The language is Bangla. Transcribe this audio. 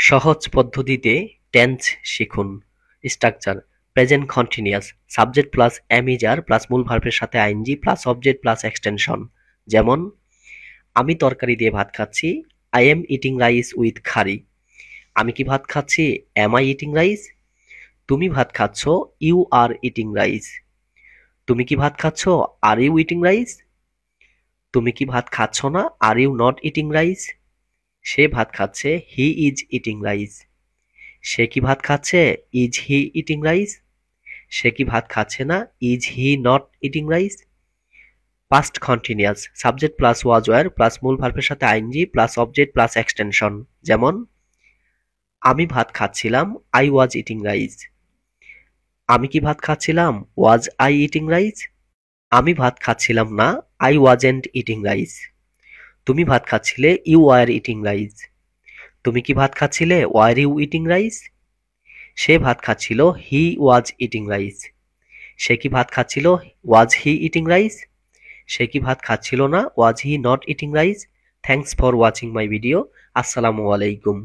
সহজ পদ্ধতিতে টেন্স শিখুন। Structure: present continuous, subject plus am is are plus মূল ভার্বের সাথে ING plus object plus extension. যেমন, আমি তরকারি দিয়ে ভাত খাচ্ছি। I am eating rice with curry. আমি কি ভাত খাচ্ছি? Am I eating rice? তুমি ভাত খাচ্ছ? You are eating rice. তুমি কি ভাত খাচ্ছ? Are you eating rice? তুমি কি ভাত খাচ্ছ না? Are you not eating rice? সে ভাত খাচ্ছে। He is eating rice. সে কি ভাত খাচ্ছে? Is he eating rice? সে কি ভাত খাচ্ছে না? Is he not eating rice? Past continuous, subject plus was were plus মূল ভার্বের সাথে ING plus object plus extension. যেমন, আমি ভাত খাচ্ছিলাম। I was eating rice. আমি কি ভাত খাচ্ছিলাম? Was I eating rice? আমি ভাত খাচ্ছিলাম না। I wasn't eating rice. তুমি ভাত খাচ্ছিলে। You were eating rice. তুমি কি ভাত খাচ্ছিলে? Were you eating rice? সে ভাত খাচ্ছিল। হি ওয়াজ ইটিং রাইস। সে কি ভাত খাচ্ছিল? ওয়াজ হি ইটিং রাইস? সে কি ভাত খাচ্ছিল না? Was he not eating rice? Thanks for watching my video. আসসালামু আলাইকুম।